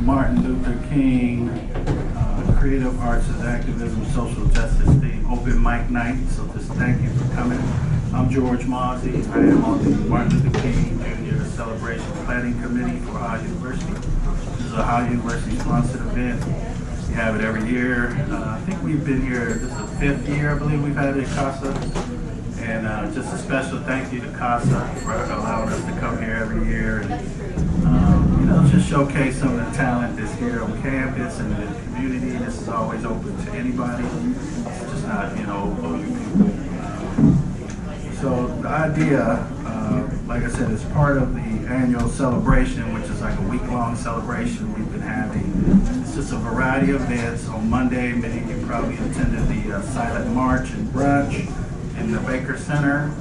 Martin Luther King Creative Arts and Activism Social Justice theme open mic night. So just thank you for coming. I'm George Mozzie. I am on the Martin Luther King Jr. Celebration Planning Committee for Ohio University. This is a Ohio University sponsored event. We have it every year. I think we've been here, this is the 5th year I believe we've had it at CASA. And just a special thank you to CASA for allowing us to come here every year and just showcase some of the talent that's here on campus and in the community. This is always open to anybody. It's just not, older people. So the idea, like I said, is part of the annual celebration, which is like a week-long celebration we've been having. It's just a variety of events. On Monday, many of you probably attended the silent march and brunch in the Baker Center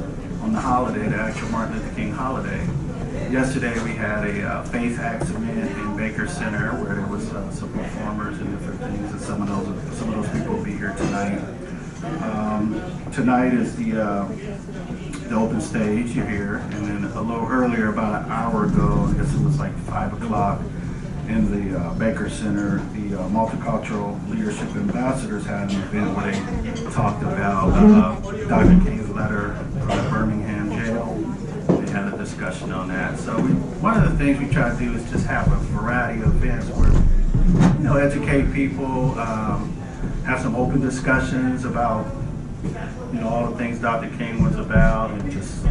on the holiday, the actual Martin Luther King holiday. Yesterday we had a faith acts event in Baker Center where there was some performers and different things, and some of those people will be here tonight. Tonight is the open stage here, and then a little earlier, about an hour ago, I guess it was like 5 o'clock, in the Baker Center, the Multicultural Leadership Ambassadors had an event where they talked about Dr. King's letter from the Birmingham jail. They had a discussion on that. So one of the things we try to do is just have a variety of events where we, educate people, have some open discussions about, all the things Dr. King was about, and just,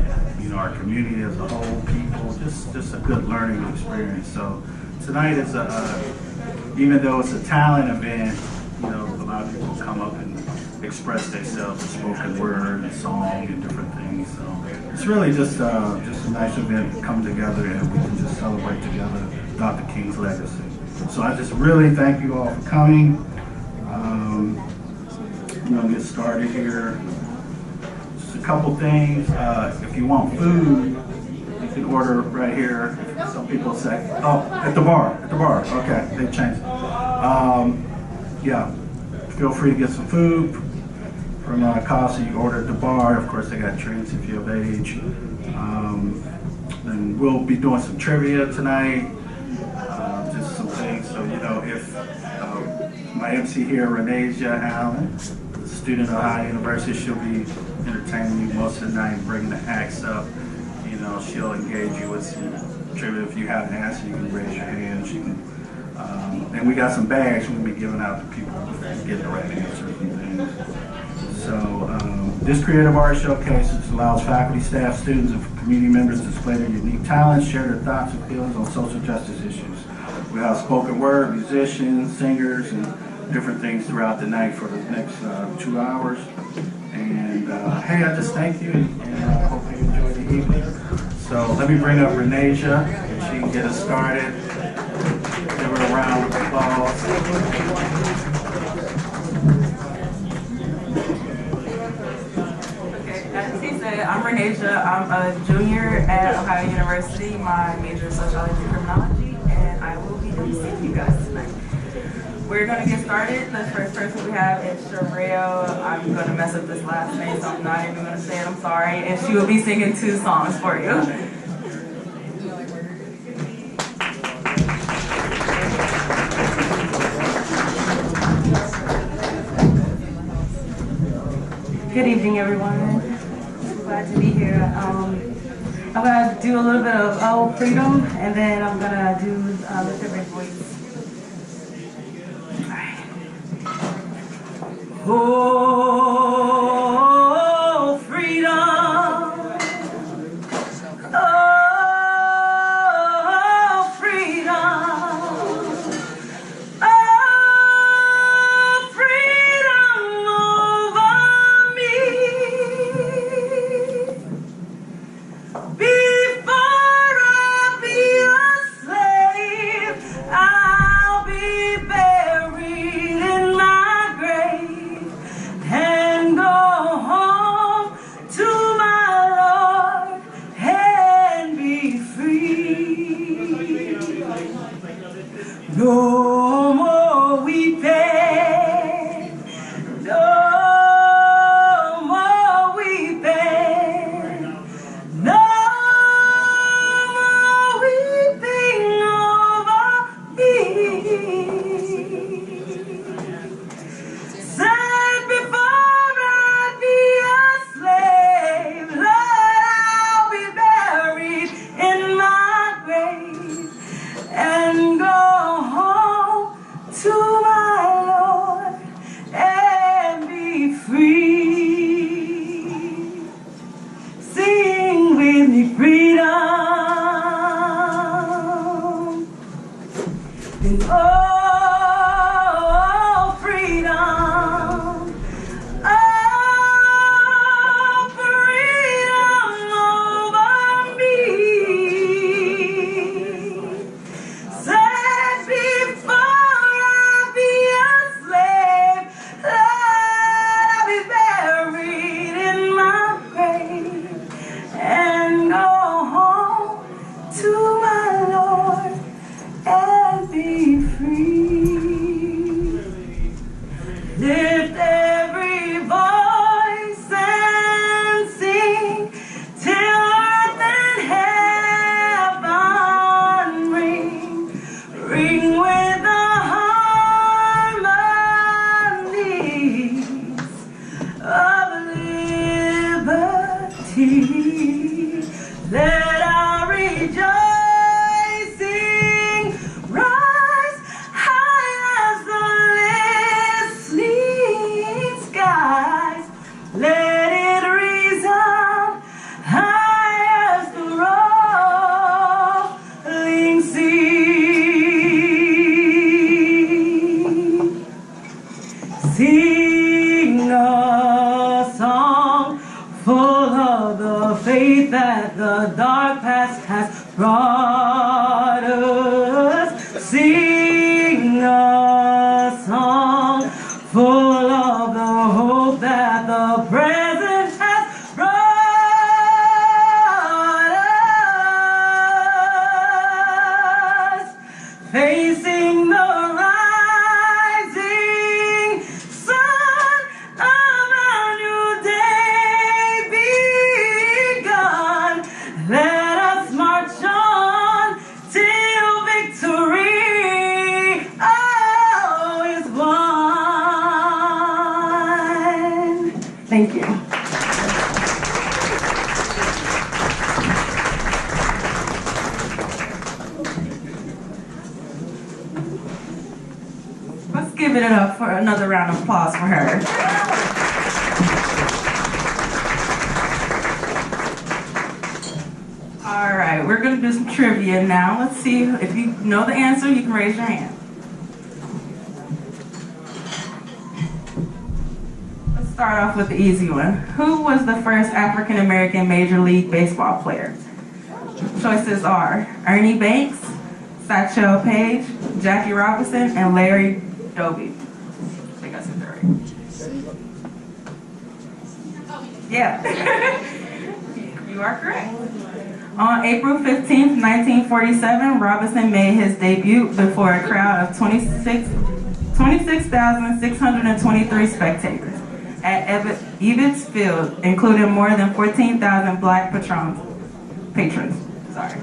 our community as a whole, people, just a good learning experience. So tonight is even though it's a talent event, a lot of people come up and express themselves in spoken word and song and different things. So it's really just a nice event to come together and we can just celebrate together Dr. King's legacy. So I just really thank you all for coming. I'm gonna get started here. Just a couple things. If you want food, you can order right here. Some people say, at the bar, okay, they changed it. Feel free to get some food from CASA. You order at the bar. Of course, they got drinks if you're of age. And we'll be doing some trivia tonight, just some things. So, if my MC here, Renasia Allen, a student at Ohio University, she'll be entertaining you most of the night, bringing the acts up. She'll engage you with some trivia. If you have an answer, you can raise your hand. She can, and we got some bags we'll be giving out to people who get the right answers and things. So this creative art showcase allows faculty, staff, students, and community members to display their unique talents, share their thoughts and feelings on social justice issues. We have spoken word, musicians, singers, and different things throughout the night for the next 2 hours. And hey, I just thank you, and I hope you enjoy the evening. So let me bring up Renasia, and she can get us started. Give her a round of applause. Okay, as he said, I'm Renasia. I'm a junior at Ohio University. My major is sociology and criminology, and I will be emceeing you guys tonight. We're going to get started. The first person we have is Sherelle. I'm going to mess up this last name, so I'm not even going to say it. I'm sorry. And she will be singing 2 songs for you. Good evening, everyone. Glad to be here. I'm going to do a little bit of Oh Freedom, and then I'm going to do Lift Every Voice. Oh, freedom. Oh, freedom. Oh, freedom over me. Before I be a slave, I'll be buried in my grave. And Let our rejoicing rise high as the listening skies. Let it resound high as the rolling sea. Sing a song full of the faith that the dark past has brought us. Sing a song full of the hope that the present has brought us. Facing the rising sun of a new day begun. Let us march on till victory, oh, is won. Thank you. Let's give it up for another round of applause for her. All right, we're gonna do some trivia now. Let's see if you know the answer, you can raise your hand. Let's start off with the easy one. Who was the first African-American Major League Baseball player? Choices are Ernie Banks, Satchel Paige, Jackie Robinson, and Larry Doby. I think I said that right. Yeah. You are correct. On April 15th, 1947, Robinson made his debut before a crowd of 26,623 spectators at Exhibt Field, including more than 14,000 black patrons. Sorry.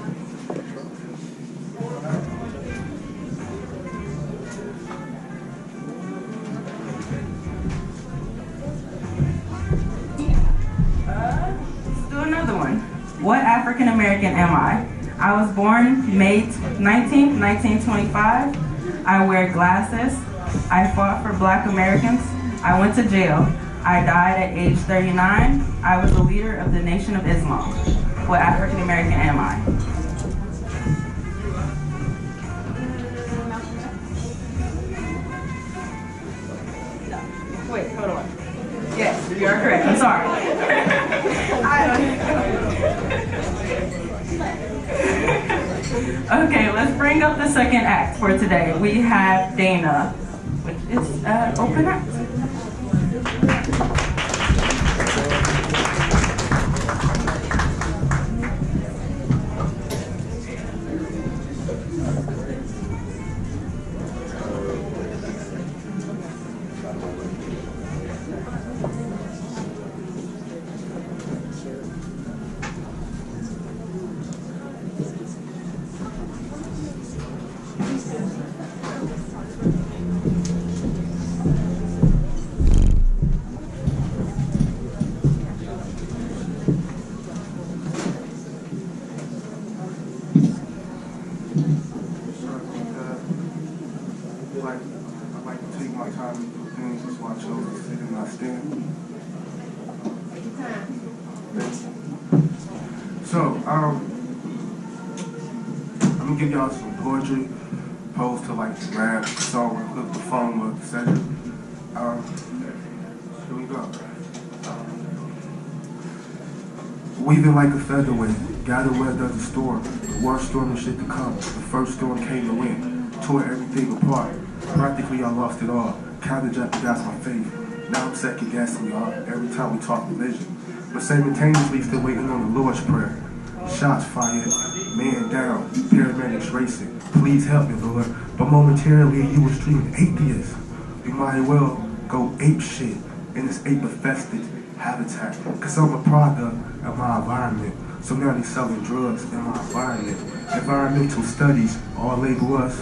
Let's do another one. What African American am I? I was born May 19th, 1925. I wear glasses. I fought for black Americans. I went to jail. I died at age 39. I was a leader of the Nation of Islam. What African American am I? Wait, hold on. Yes, you are correct. I'm sorry. Okay, let's bring up the second act for today. We have Dana, which is an open act. I'm gonna give y'all some poetry, opposed to like rap, song, hook, perform, etc. Here we go. Weaving like a featherweight, gathered weather of the storm, the worst storm of shit to come. The first storm came to win, tore everything apart. Practically I lost it all, counted jeopardized my faith. Now I'm second guessing y'all every time we talk religion. But simultaneously still waiting on the Lord's Prayer. Shots fired, man down, paramedics racing. Please help me, Lord. But momentarily you were streaming atheists. We might well go ape shit in this ape-infested habitat. Cause I'm a product of my environment. So now they selling drugs in my environment. Environmental studies all label us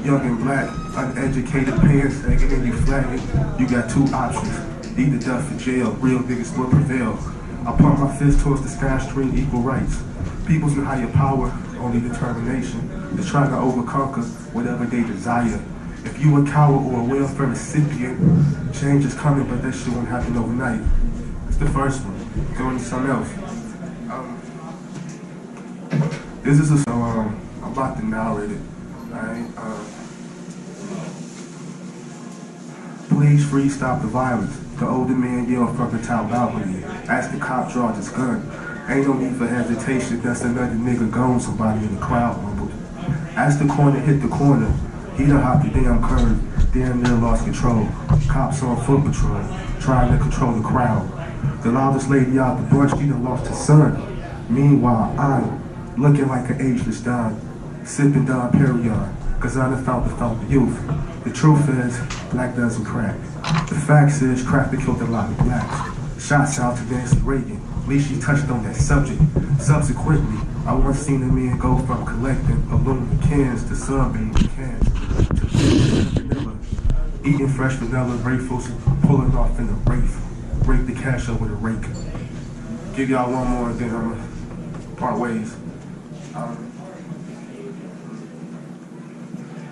young and black, uneducated, pants sagging and you flagging. You got two options. Either death or jail, real niggas will prevail. I pump my fist towards the sky, string equal rights. People's in higher power, only determination. They're trying to overconquer whatever they desire. If you a coward or a welfare recipient, change is coming, but that shit won't happen overnight. It's the first one. Going to something else. This is a I'm about to narrate it. Alright. Please freeze, stop the violence. The older man yelled from the top balcony as the cop draws his gun. Ain't no need for hesitation, that's another nigga gone, somebody in the crowd rumbled. As the corner hit the corner, he done hopped the damn curb, damn near lost control. Cops on foot patrol, trying to control the crowd. The loudest lady out the bunch, she done lost her son. Meanwhile, I'm looking like an ageless Don, sipping Don Perignon, cause I done found the youth. The truth is, black doesn't crack. The facts is, crack that killed a lot of blacks. Shots out to Nancy Reagan, at least she touched on that subject. Subsequently, I once seen a man go from collecting aluminum cans to sunbeam cans to vanilla, eating fresh vanilla rifles, pulling off in a wraith, rake the cash up with a rake. Give y'all one more and then I'm gonna part ways.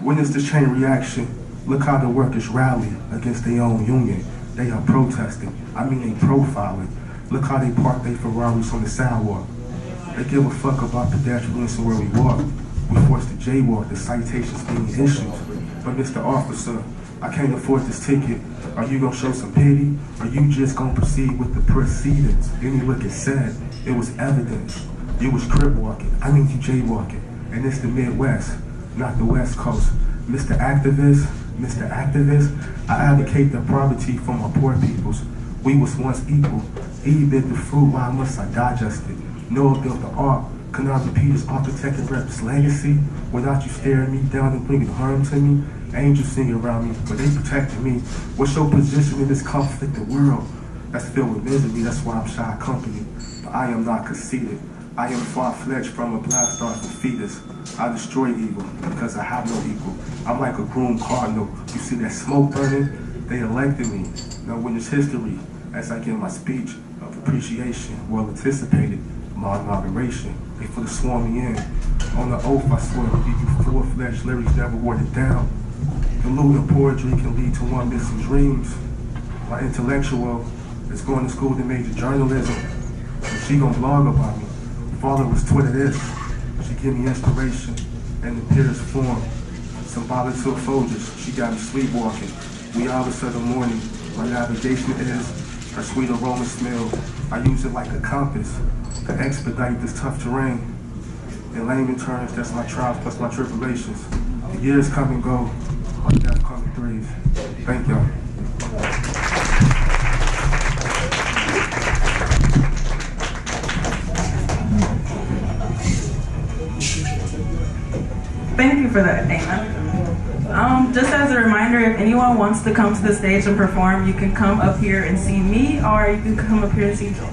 Witness the chain reaction. Look how the workers rally against their own union. They are protesting. I mean they profiling. Look how they park their Ferraris on the sidewalk. They give a fuck about pedestrians and where we walk. We forced to jaywalk, the citations being issued. But Mr. Officer, I can't afford this ticket. Are you gonna show some pity? Or you just gonna proceed with the proceedings? Then you look at said, it was evidence. You was crip walking, I mean you jaywalking. And it's the Midwest, not the West Coast. Mr. Activist, I advocate the poverty for my poor peoples. We was once equal. Eve bit the fruit, why must I digest it? Noah built the ark. Can I repeat his architect and rep his legacy? Without you staring me down and bringing harm to me? Angels singing around me, but they protected me. What's your position in this conflicted world? That's filled with misery, that's why I'm shy company. But I am not conceited. I am far-fletched from a blast off the fetus. I destroy evil because I have no equal. I'm like a groomed cardinal. You see that smoke burning? They elected me. Now witness history as I give my speech of appreciation, well anticipated, my inauguration. They fully sworn me in. On the oath, I swear to give you full-fledged lyrics never watered down. The looting poetry can lead to one missing dreams. My intellectual is going to school to major journalism. She gonna blog about me. Father was Twitter this. She give me inspiration in the purest form. Symbolic to Folgers, she got me sleepwalking. We hours of the morning. My navigation is her sweet aroma smell. I use it like a compass to expedite this tough terrain. In layman terms, that's my trials plus my tribulations. The years come and go, my death come in threes. Thank y'all. Thank you for that, Dana. Just as a reminder, if anyone wants to come to the stage and perform, you can come up here and see me, or you can come up here and see George.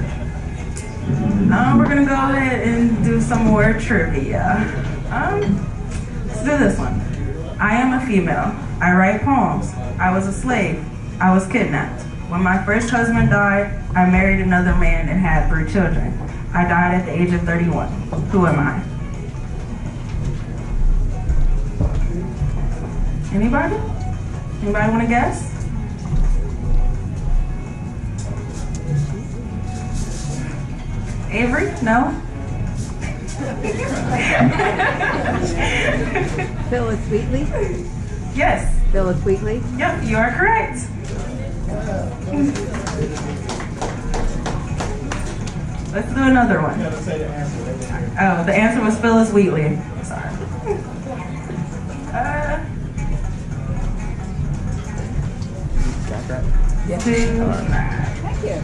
We're gonna go ahead and do some more trivia. Let's do this one. I am a female. I write poems. I was a slave. I was kidnapped. When my first husband died, I married another man and had 3 children. I died at the age of 31. Who am I? Anybody? Anybody want to guess? Avery? No? Phyllis Wheatley? Yes. Phyllis Wheatley? Yep, you are correct. Let's do another one. Oh, the answer was Phyllis Wheatley. Sorry. Yes. 2. Thank you.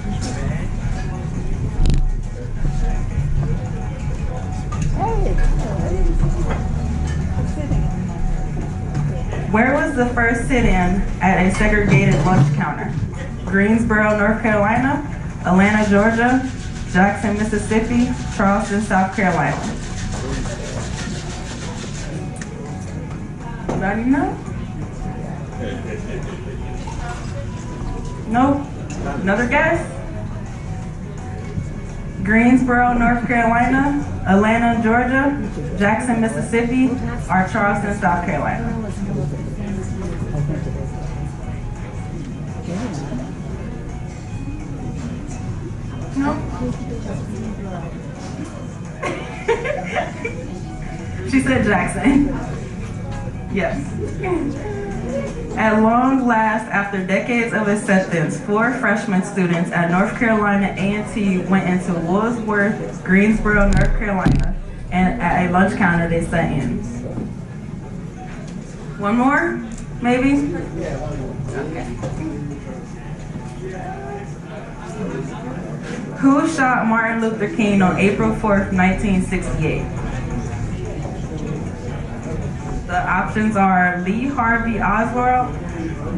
Where was the first sit-in at a segregated lunch counter? Greensboro, North Carolina, Atlanta, Georgia, Jackson, Mississippi, Charleston, South Carolina. Anybody know? Nope. Another guess? Greensboro, North Carolina, Atlanta, Georgia, Jackson, Mississippi, or Charleston, South Carolina? No. She said Jackson. Yes. At long last, after decades of acceptance, 4 freshman students at North Carolina A&T went into Woolsworth, Greensboro, North Carolina, and at a lunch counter they sat in. One more, maybe? Okay. Who shot Martin Luther King on April 4th, 1968? The options are Lee Harvey Oswald,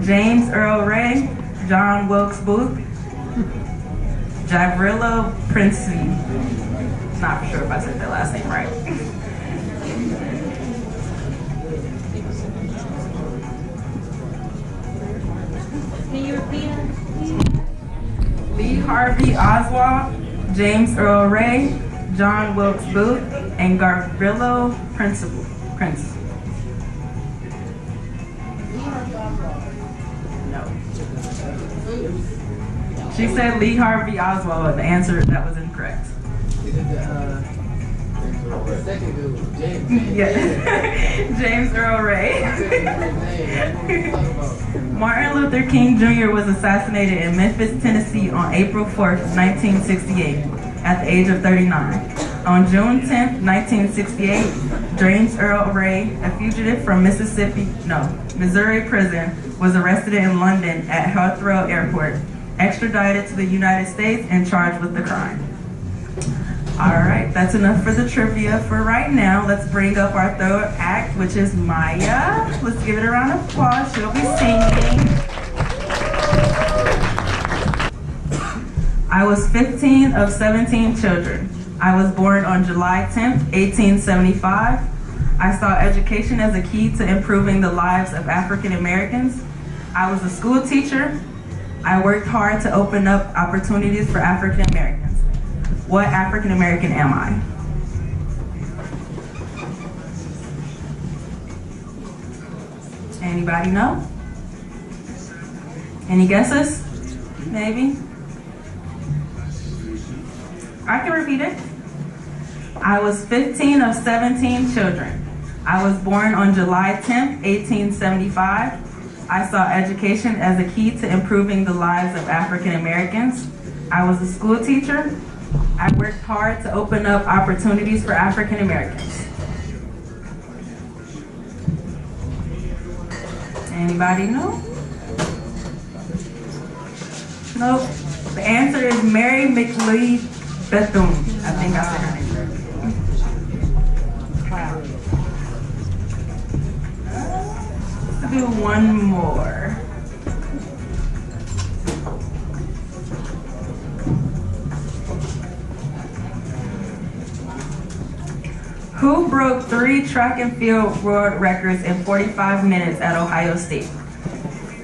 James Earl Ray, John Wilkes Booth, Gavrilo Princip. Not for sure if I said that last name right. Can you repeat it? Lee Harvey Oswald, James Earl Ray, John Wilkes Booth, and Gavrilo Princip. She said Lee Harvey Oswald, and the answer, that was incorrect. Yeah. James Earl Ray. Martin Luther King Jr. was assassinated in Memphis, Tennessee on April 4th, 1968, at the age of 39. On June 10th, 1968, James Earl Ray, a fugitive from Missouri prison, was arrested in London at Heathrow Airport, extradited to the United States, and charged with the crime. All right, that's enough for the trivia for right now. Let's bring up our third act, which is Maya. Let's give it a round of applause. She'll be singing. I was 15 of 17 children. I was born on July 10th, 1875. I saw education as a key to improving the lives of African Americans. I was a school teacher. I worked hard to open up opportunities for African Americans. What African American am I? Anybody know? Any guesses? Maybe? I can repeat it. I was 15 of 17 children. I was born on July 10th, 1875. I saw education as a key to improving the lives of African Americans. I was a school teacher. I worked hard to open up opportunities for African Americans. Anybody know? Nope. The answer is Mary McLeod Bethune. I think I said her name correctly. Let's do one more. Who broke 3 track and field world records in 45 minutes at Ohio State?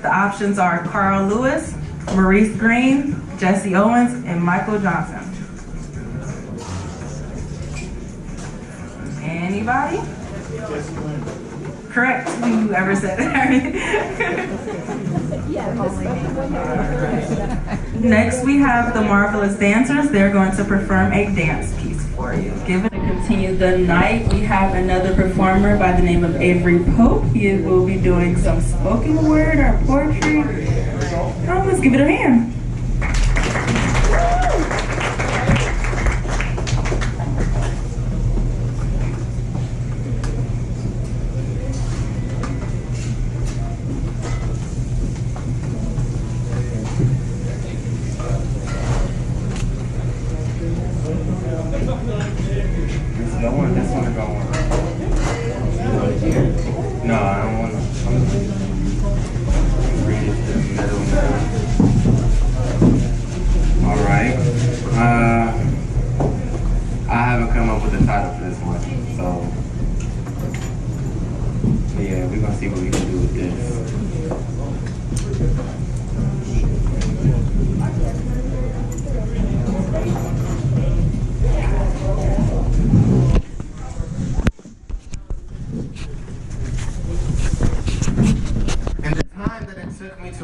The options are Carl Lewis, Maurice Green, Jesse Owens, and Michael Johnson. Anybody? Correct. Whoever said that. Next, we have the Marvelous Dancers. They're going to perform a dance piece for you. Given to continue the night, we have another performer by the name of Avery Pope. He will be doing some spoken word or poetry. Oh, let's give it a hand.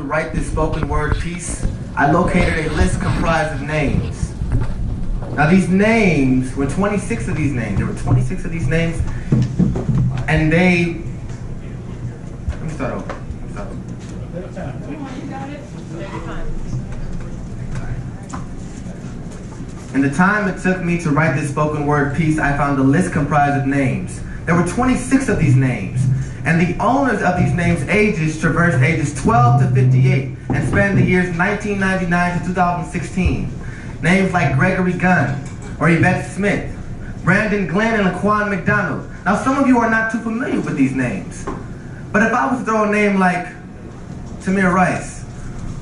write this spoken word piece, I located a list comprised of names. Now these names were 26 of these names. There were 26 of these names, and they. Let me start over. In the time it took me to write this spoken word piece, I found a list comprised of names. There were 26 of these names, and the owners of these names' ages traversed ages 12 to 58 and spanned the years 1999 to 2016. Names like Gregory Gunn or Yvette Smith, Brandon Glenn, and Laquan McDonald. Now some of you are not too familiar with these names, but if I was to throw a name like Tamir Rice,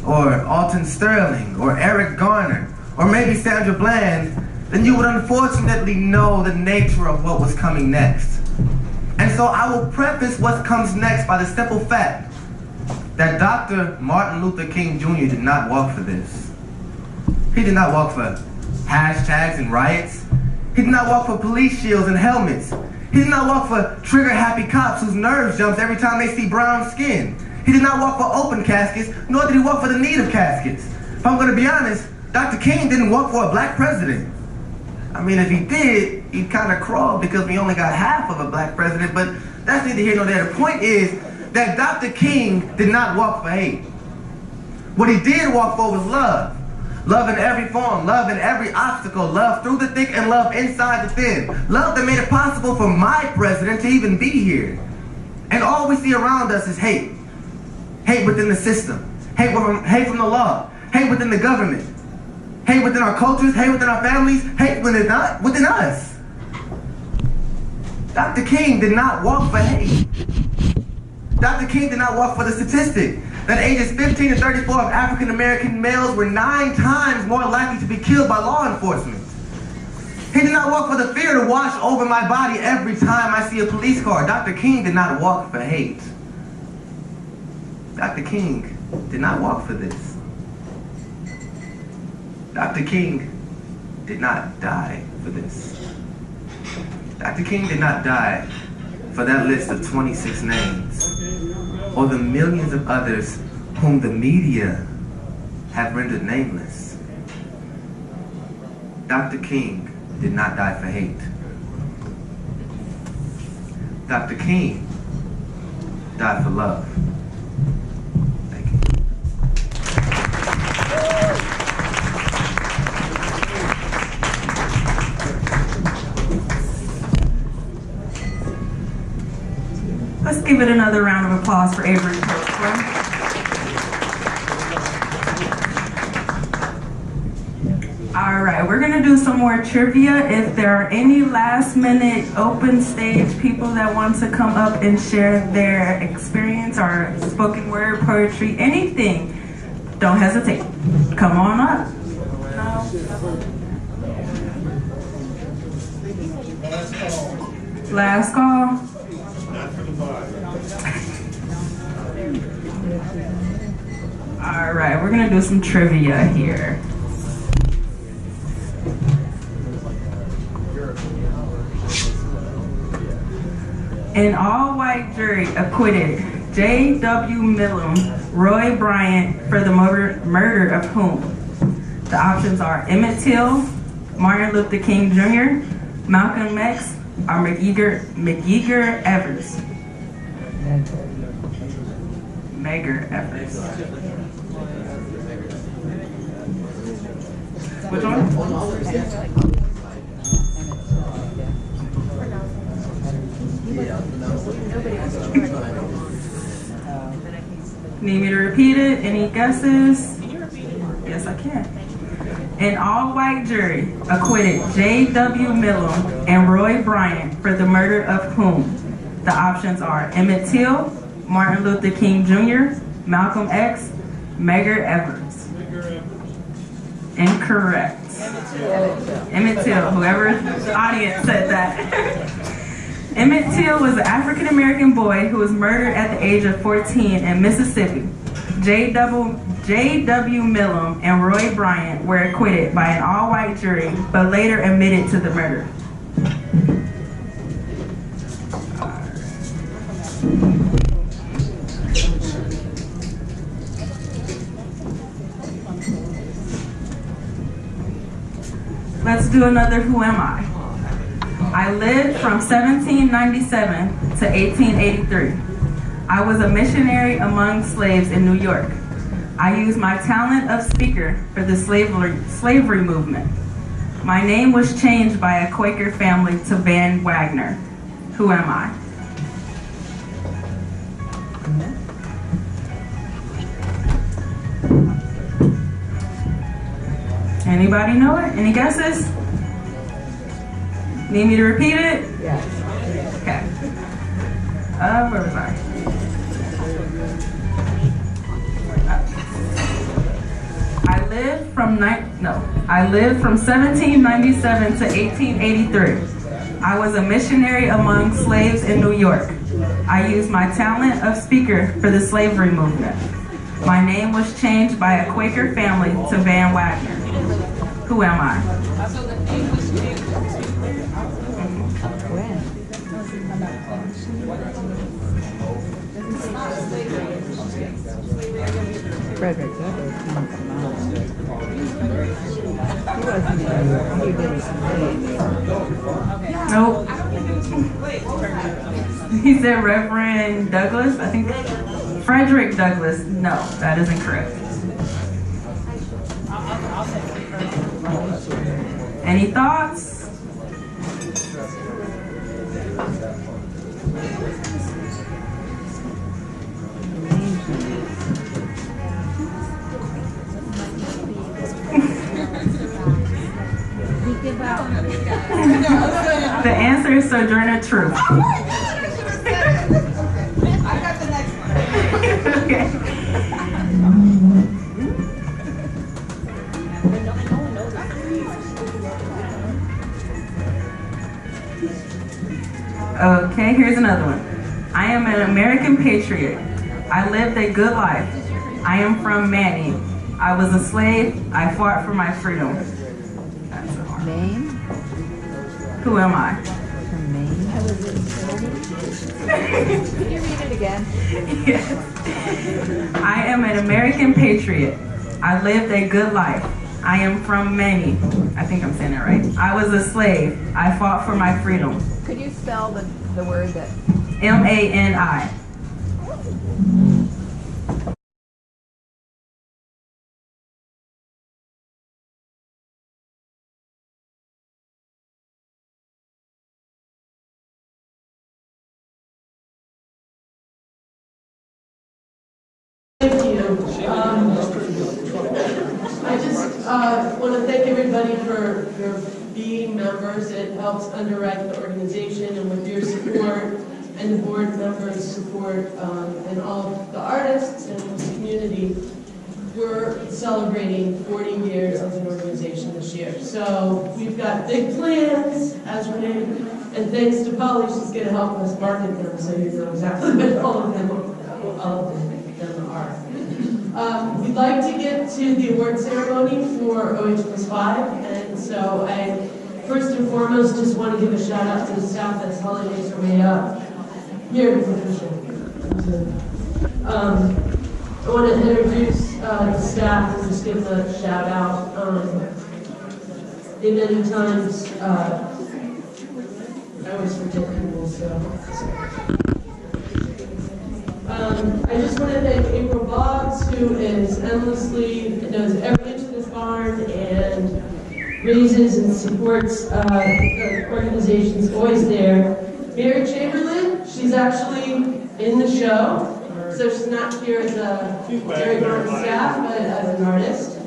or Alton Sterling, or Eric Garner, or maybe Sandra Bland, then you would unfortunately know the nature of what was coming next. And so I will preface what comes next by the simple fact that Dr. Martin Luther King Jr. did not walk for this. He did not walk for hashtags and riots. He did not walk for police shields and helmets. He did not walk for trigger-happy cops whose nerves jumps every time they see brown skin. He did not walk for open caskets, nor did he walk for the need of caskets. If I'm going to be honest, Dr. King didn't walk for a black president. I mean, if he did, he'd kind of crawl because we only got half of a black president, but that's neither here nor there. The point is that Dr. King did not walk for hate. What he did walk for was love. Love in every form, love in every obstacle, love through the thick and love inside the thin. Love that made it possible for my president to even be here. And all we see around us is hate. Hate within the system, hate from the law, hate within the government, hate within our cultures, hate within our families, hate within us. Dr. King did not walk for hate. Dr. King did not walk for the statistic that ages 15 to 34 of African American males were 9 times more likely to be killed by law enforcement. He did not walk for the fear to wash over my body every time I see a police car. Dr. King did not walk for hate. Dr. King did not walk for this. Dr. King did not die for this. Dr. King did not die for that list of 26 names or the millions of others whom the media have rendered nameless. Dr. King did not die for hate. Dr. King died for love. Thank you. Let's give it another round of applause for Avery Coachman. All right, we're gonna do some more trivia. If there are any last minute open stage people that want to come up and share their experience or spoken word, poetry, anything, don't hesitate. Come on up. Last call. All right, we're gonna do some trivia here. An all-white jury acquitted J.W. Millam, Roy Bryant for the murder of whom? The options are Emmett Till, Martin Luther King Jr., Malcolm X, or Medgar Evers. Medgar Evers. Which one? Need me to repeat it? Any guesses? Yes, I can. An all-white jury acquitted J.W. Millam and Roy Bryant for the murder of whom? The options are Emmett Till, Martin Luther King Jr., Malcolm X, Medgar Evers. Incorrect. Emmett Till, whoever audience said that. Emmett Till was an African-American boy who was murdered at the age of 14 in Mississippi. J.W. Millam and Roy Bryant were acquitted by an all-white jury, but later admitted to the murder. Let's do another Who Am I? I lived from 1797 to 1883. I was a missionary among slaves in New York. I used my talent of speaker for the slavery movement. My name was changed by a Quaker family to Van Wagner. Who am I? Anybody know it? Any guesses? Need me to repeat it? Yes. Okay. Where was I? I lived from 1797 to 1883. I was a missionary among slaves in New York. I used my talent of speaker for the slavery movement. My name was changed by a Quaker family to Van Wagner. Who am I? Frederick Douglass comes to mind. He wasn't in, he did some Nope. He said Reverend Douglass, I think. Frederick Douglass. No, that is incorrect. Any thoughts? The answer is Sojourner Truth. I got the next one. Okay. Okay, here's another one. I am an American patriot. I lived a good life. I am from Manny. I was a slave. I fought for my freedom. That's a hard one. name. Who am I? Her name. Can you read it again? Yes. I am an American patriot. I lived a good life. I am from Manny. I think I'm saying it right. I was a slave. I fought for my freedom. Could you spell the word that? M-A-N-I. Thank you. I just want to thank everybody for being members. It helps underwrite the organization, and with your support and the board members' support and all of the artists and the community, we're celebrating 40 years as an organization this year. So we've got big plans, as Renee, and thanks to Polly, she's going to help us market them so you know exactly what all of them are. We'd like to get to the award ceremony for OH+5, and so I first and foremost just want to give a shout out to the staff as holidays are made up. Here, Patricia. I want to introduce the staff and just give them a shout out. They many times, I always forget people, so. I just want to thank April Boggs, who is endlessly, knows every inch of this barn and raises and supports the organization's always there. Mary Chamberlain, she's actually in the show, so she's not here as a Jerry Martin staff, but as an artist.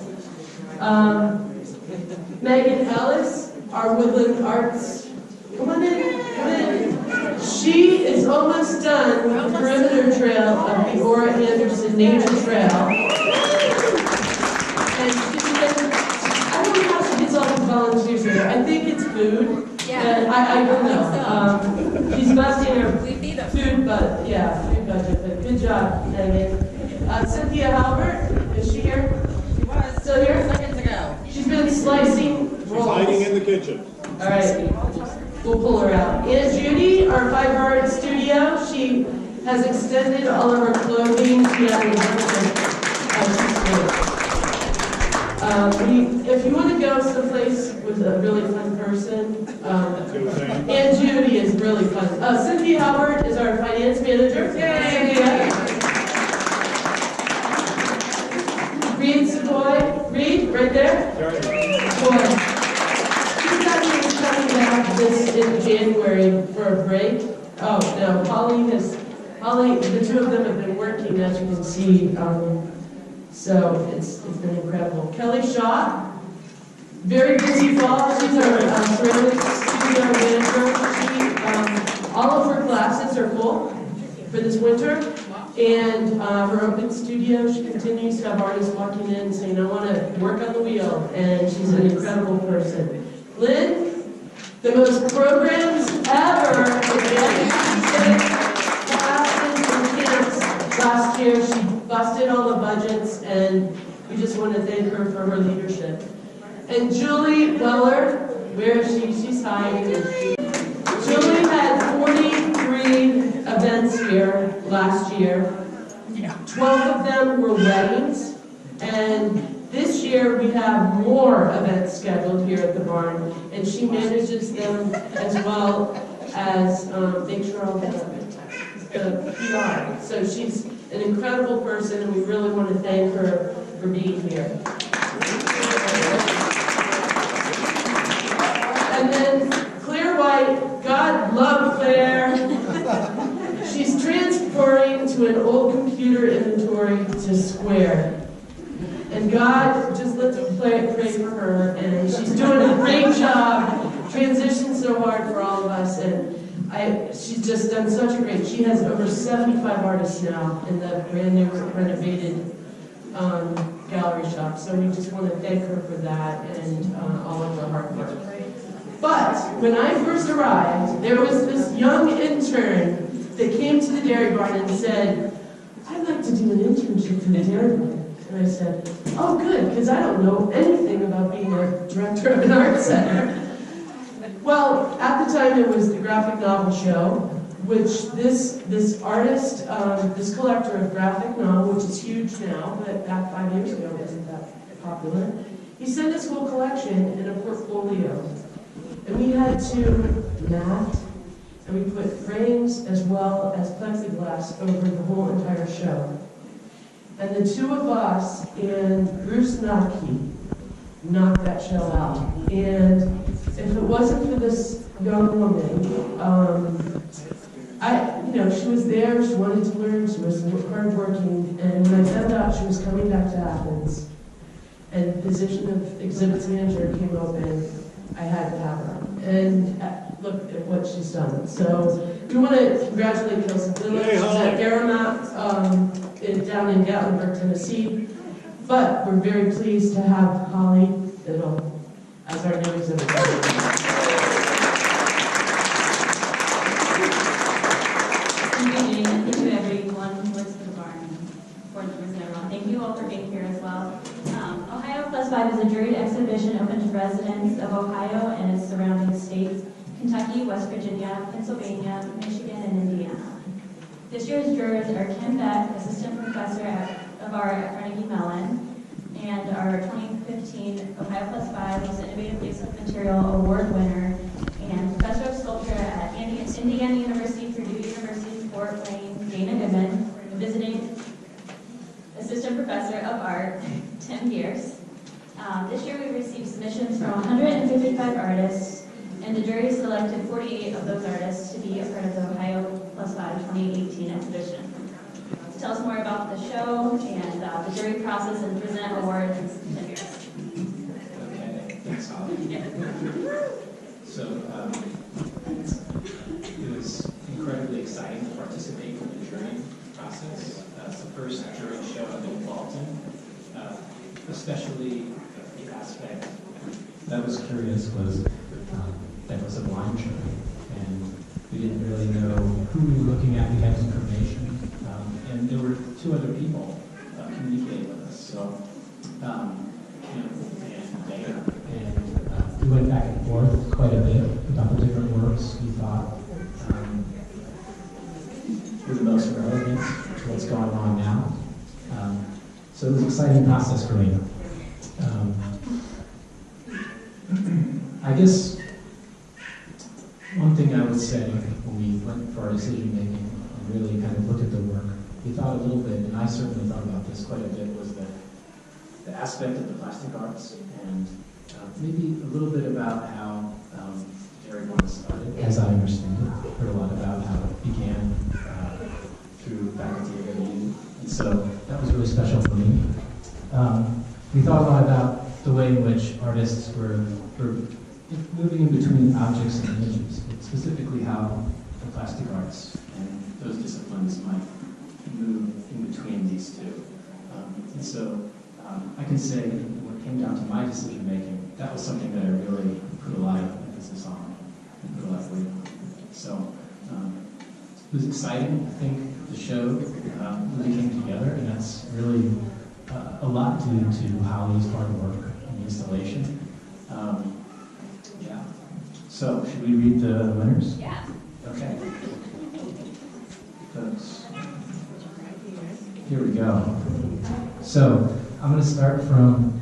Megan Ellis, our Woodland Arts, come on in, come in. She is almost done with the perimeter trail of the Ora Anderson Nature Trail. And she's been, I don't know how she gets all the volunteers there. I think it's food. Yeah. I don't know. She's busting her food, but yeah, food budget. But good job, Megan. Cynthia Halbert, is she here? She was. Still here? Seconds ago. She's been slicing rolls. She's hiding in the kitchen. All right. We'll pull her out. Aunt Judy, our Five Heart Studio, she has extended all of her clothing. She has If you want to go someplace with a really fun person, and Judy is really fun. Cynthia Howard is our finance manager. Yay! Reed Savoy. Reed, right there. Boy. She's actually coming back in January for a break. Oh, no, Holly, the two of them have been working, as you can see. So it's been incredible. Kelly Shaw, very busy fall. She's our ceramics studio manager. All of her classes are full for this winter. And her open studio, she continues to have artists walking in saying, I want to work on the wheel. And she's an incredible person. Lynn, the most programs ever. Classes and camps last year. She busted all the budgets, and we just want to thank her for her leadership. And Julie Weller, where is she? She's hiding. Julie had 43 events here last year. 12 of them were weddings, and this year we have more events scheduled here at the barn, and she manages them as well as make sure all the PR. So she's an incredible person, and we really want to thank her for being here. And then Claire White, God love Claire. She's transferring to an old computer inventory to Square. And God, just let's pray for her, and she's doing a great job. Transitioned so hard for all of us, and she's just done such a great. She has over 75 artists now in the brand new renovated gallery shop. So we just want to thank her for that and all of her hard work. But when I first arrived, there was this young intern that came to the dairy barn and said, I'd like to do an internship in the dairy barn. And I said, oh good, because I don't know anything about being a director of an art center. Well, at the time there was the graphic novel show, which this artist, this collector of graphic novel, which is huge now, but back 5 years ago wasn't that popular, he sent his whole collection in a portfolio. And we had to mat, and we put frames as well as plexiglass over the whole entire show. And the two of us and Bruce Naki knocked that show out. And if it wasn't for this young woman, she was there, she wanted to learn, she was hardworking, and when I found out she was coming back to Athens, and the position of Exhibit's manager came open, I had to have her. And look at what she's done. So we want to congratulate Kelsey Dillon. She's at Paramount down in Gatlinburg, Tennessee. But we're very pleased to have Holly Biddle as our new exhibit. Good evening, and thank you everyone who works at the barn. Thank you all for being here as well. Ohio Plus 5 is a juried exhibition open to residents of Ohio and its surrounding states, Kentucky, West Virginia, Pennsylvania, Michigan, and Indiana. This year's jurors are Kim Beck, assistant professor of art at Carnegie Mellon, and our 2015 Ohio Plus 5 Most Innovative Use of Material Award winner, and professor of sculpture at Indiana University, Purdue University, Fort Wayne, Dana Goodman, and visiting assistant professor of art, Tim Gears. This year we received submissions from 155 artists, and the jury selected 48 of those artists to be a part of the Ohio Plus 5 2018 exhibition. To tell us more about the show and the jury process and present awards, Tim Gears. Okay, thanks, Holly. So it was incredibly exciting to participate in the jury process. It's the first jury show I've been involved in, especially the aspect that was curious was that was a blind jury, and we didn't really know who we were looking at. We had information, and there were two other people communicating with us. So, Kim and Dana, and we went back and forth quite a bit about the different works we thought were the most relevant to what's going on now. So it was an exciting process for me. guess one thing I would say when we went for our decision making and really kind of looked at the work, we thought a little bit, and I certainly thought about this quite a bit, was the aspect of the plastic arts, and maybe a little bit about how everyone started, as I understand it. Heard a lot about how it began through faculty at AU, and so that was really special for me. We thought a lot about the way in which artists were moving in between objects and images, but specifically how the plastic arts and those disciplines might move in between these two. And so I can say when it came down to my decision making, that was something that I really put a lot of emphasis on and put a lot of weight on. So it was exciting. I think the show really came together, and that's really a lot due to Holly's hard work in the installation. Yeah. So, should we read the winners? Yeah. Okay. Folks. Here we go. So, I'm going to start from,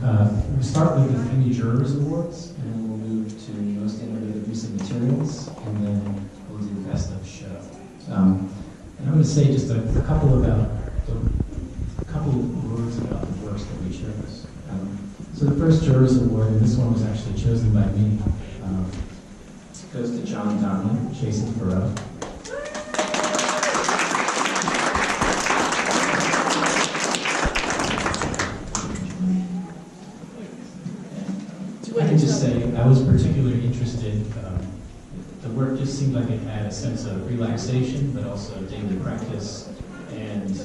we'll start with the Emmy Jurors Awards, and then we'll move to Most Innovative Use of Materials, and then we'll do Best of Show. And I'm going to say just a couple of words about the works that we chose. So the first Jurors Award, and this one was actually chosen by me, goes to John Donnelly, Jason Farrow. I can just say I was particularly interested. The work just seemed like it had a sense of relaxation, but also daily practice, and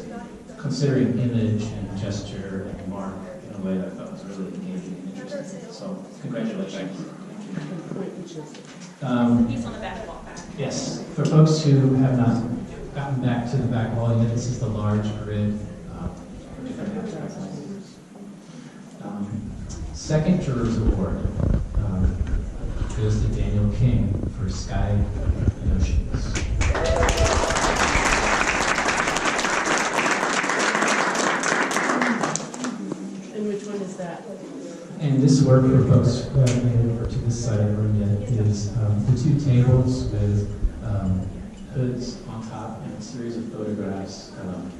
considering image and gesture and mark in a way that I thought was really engaging and interesting. So, congratulations. He's on the back wall back. Yes, for folks who have not gotten back to the back wall yet, this is the large grid for different abstract languages. Second Jurors Award goes to Daniel King for Sky and Oceans. And which one is that? And this work, for folks who haven't made it over to this side of the room yet, is the two tables with hoods on top and a series of photographs of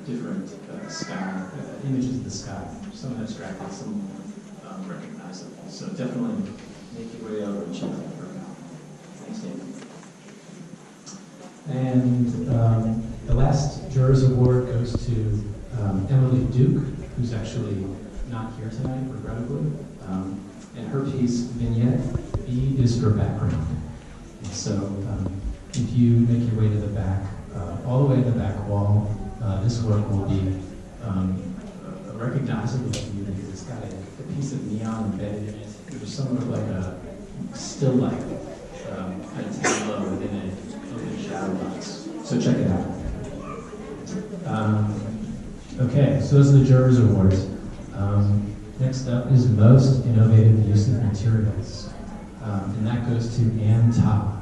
different sky, images of the sky, some abstracted, some recognizable. So definitely make your way over and check that work out. Thanks, David. And the last Jurors Award goes to Emily Duke, who's actually not here tonight, regrettably. And her piece, Vignette, B is for background. And so if you make your way to the back, all the way to the back wall, this work will be recognizable to you because it's got a piece of neon embedded in it. There's somewhat like a still life kind of tableau within an open shadow box. So check it out. Okay, so those are the Jurors Awards. Next up is Most Innovative Use of Materials. And that goes to Ann Ta.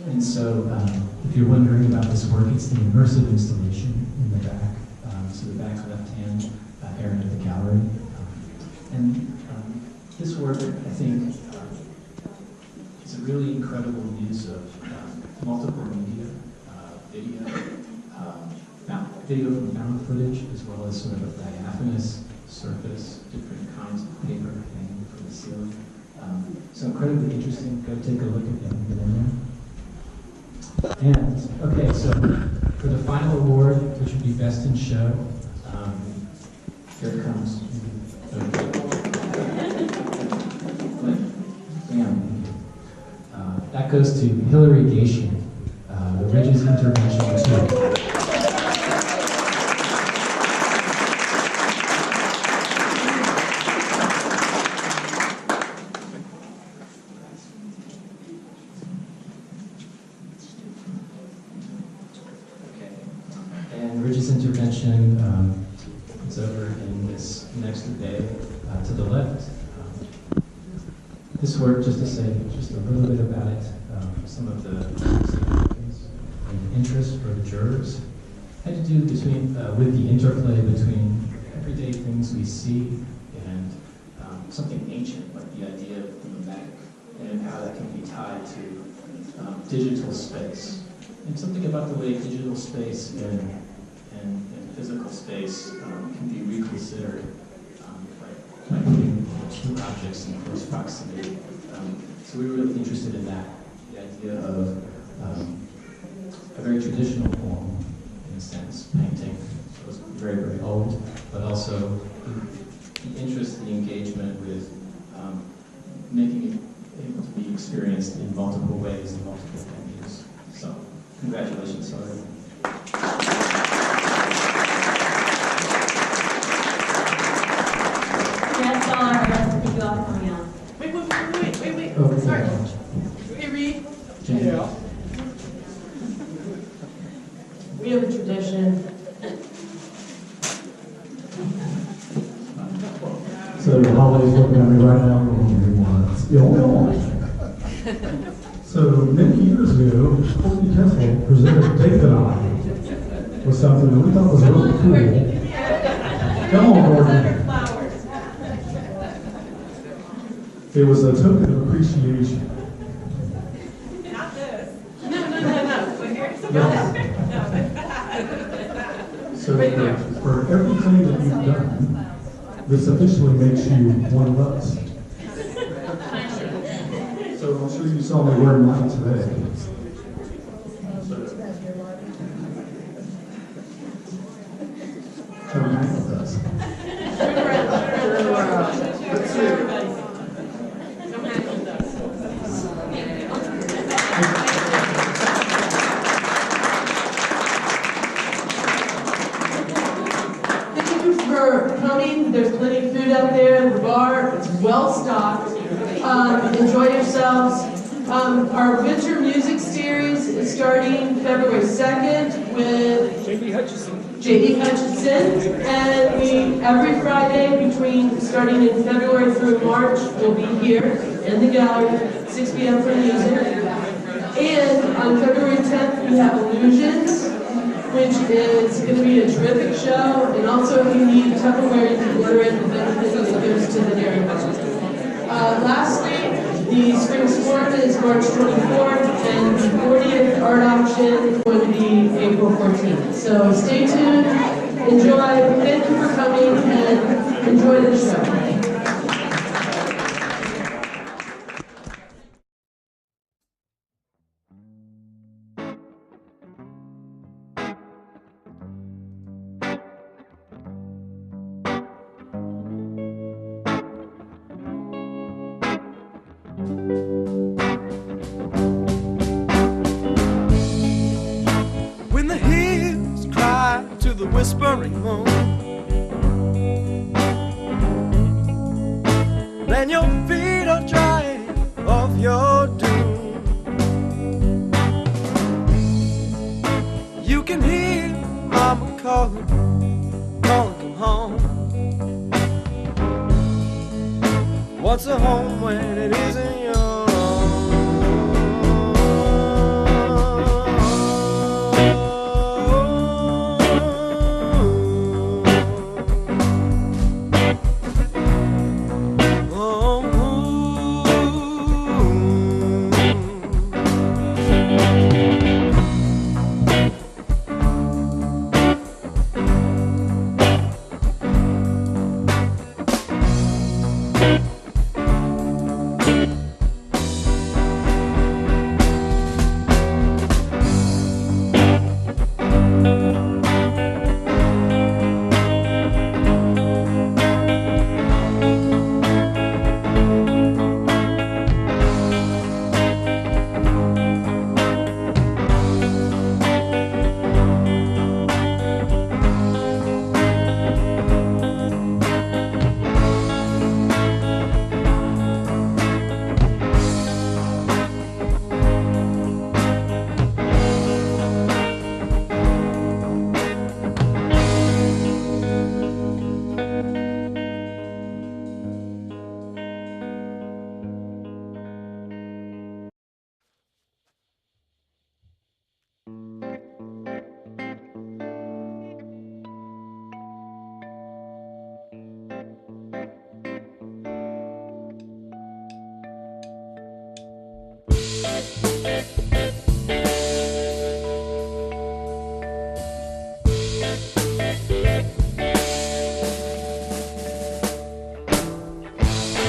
And so, if you're wondering about this work, it's the immersive installation in the back. So the back left-hand area of the gallery. And this work, I think, is a really incredible use of multiple media, video from found footage, as well as sort of a diaphanous surface, different kinds of paper hanging from the ceiling. So incredibly interesting. Go take a look at them in there. And, okay, so for the final award, which would be Best in Show, here it comes. That goes to Hillary Gatian, The Ridges Intervention 2. Intervention is over in this next bay to the left. this work just to say just a little bit about it, some of the significance and interest for the jurors had to do with the interplay between everyday things we see and something ancient, like the idea of the mimetic, and how that can be tied to digital space. And something about the way digital space and physical space can be reconsidered by putting two objects in close proximity. So we were really interested in that, the idea of a very traditional form, in a sense, painting. So it was very, very old, but also the interest, the engagement with making it able to be experienced in multiple ways, in multiple venues. So, congratulations, sorry. Yes, all right, let's take you off coming out. Wait. Oh, Sorry. yeah. Hey, Reed. Yeah. We have a tradition. So Holly's looking at me right now, So many years ago, Courtney Kessel presented David and I with something that we thought was really cool. Come on, Courtney. It was a token of appreciation. Not this. No. So for everything that you've done, this officially makes you one of us. So I'm sure you saw me wearing mine today. Come hang with us. For coming, there's plenty of food out there. The bar, it's well stocked. Enjoy yourselves. Our winter music series is starting February 2nd with J.B. Hutchinson, and we every Friday starting in February through March, we'll be here in the gallery, 6 p.m. for music. And on February 10th, we have Illusions, which is going to be a terrific show, and also if you need Tupperware, you can order it, the benefit that goes to the dairy bar. Lastly, the Spring Storm is March 24th, and the 40th art auction is going to be April 14th. So stay tuned, enjoy, thank you for coming, and enjoy the show. When the hills cry to the whispering moon, then your feet are drying of your doom. You can hear mama calling, come home. What's a home when it isn't yours?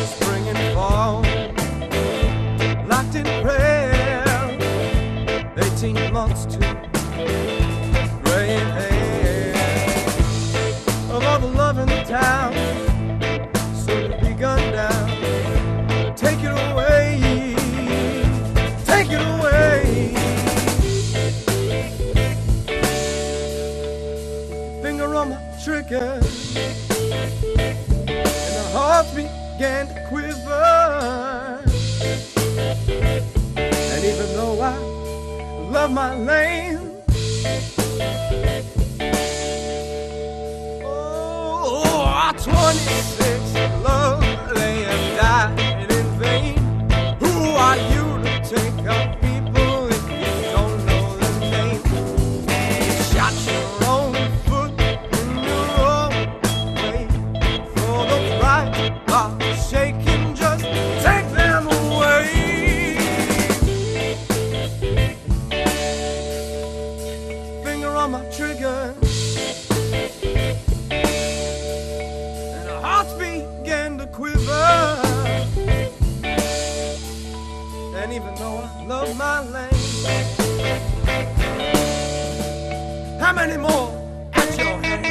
Spring and fall, locked in prayer, 18 months to graying hair of all the love in the town, soon to be gunned down. Take it away, take it away. Finger on my trigger, and the heart began to quiver. And even though I love my lane, oh, 26 love and died in vain. Who are you to take up people if you don't know the name? You shot your own foot in your own way. For the pride are shaking, just take them away. Finger on my trigger, and our hearts began to quiver. And even though I love my lane, how many more at your hand?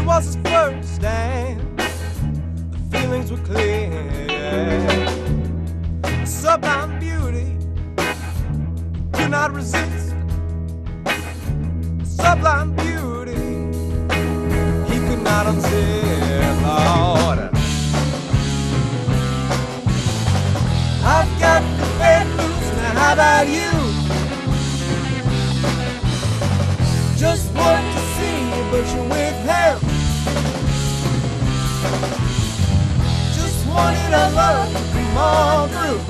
was his first and the feelings were clear. Sublime beauty, could not resist about you? Just wanted to see you, but you're with him. Just wanted our love to come on through.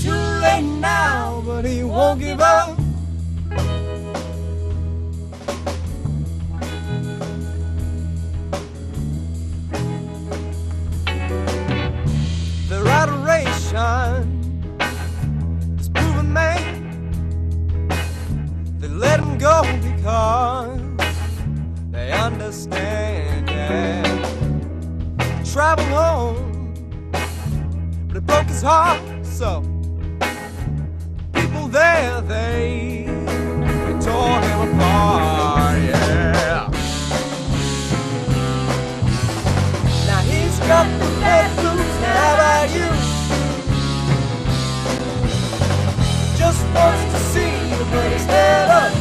Too late now, but he won't give up. Their adoration is proven man. They let him go because they understand, yeah. Traveled home, but it broke his heart, so people there, they tore him apart, yeah. Now he's got the bad blues, how about you? Just wants to see you put his head up.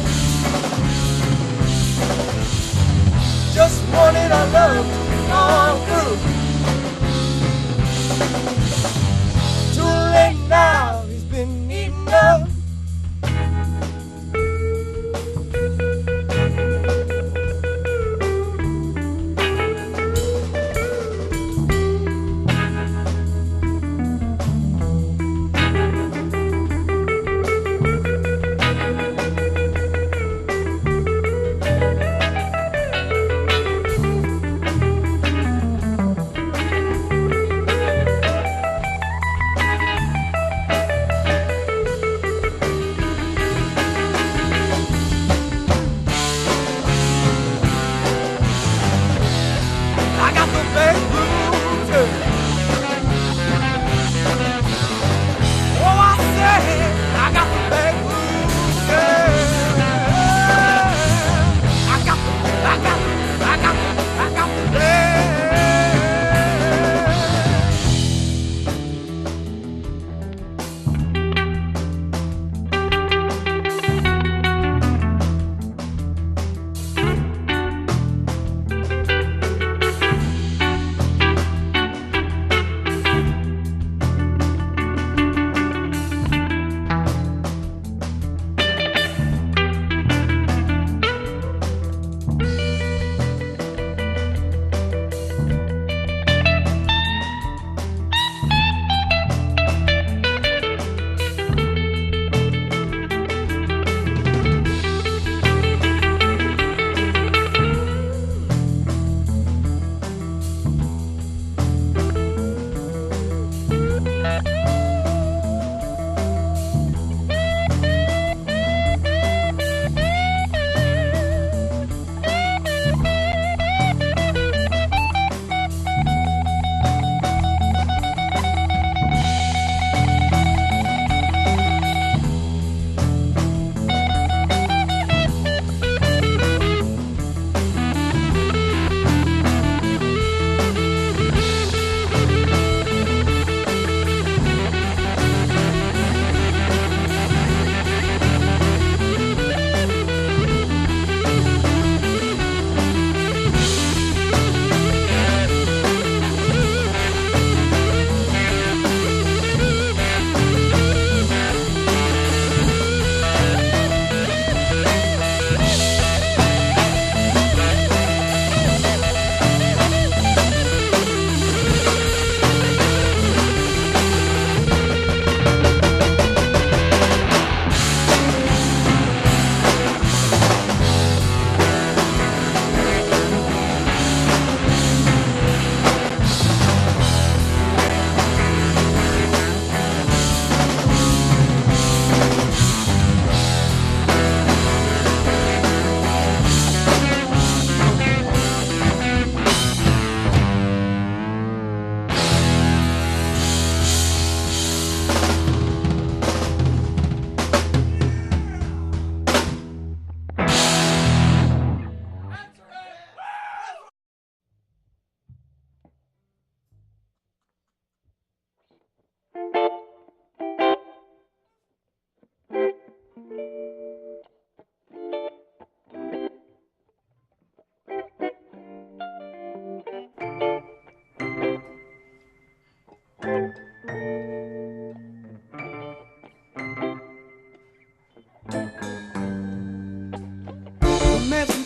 Just wanted our love to come on through. Too late now, he's been eaten up.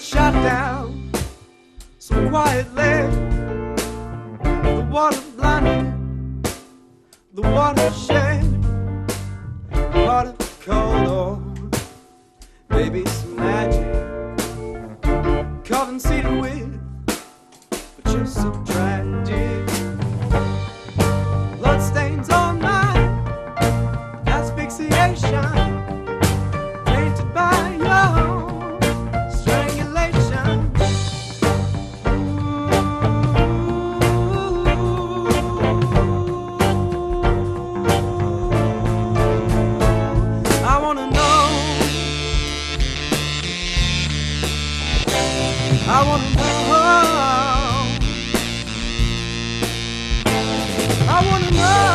shot down so quietly. The water blinded, the watershed, part of the corridor. Maybe some magic, carved and seated with, but you're so tragic. Bloodstains all night, asphyxiation. I wanna know. I wanna know.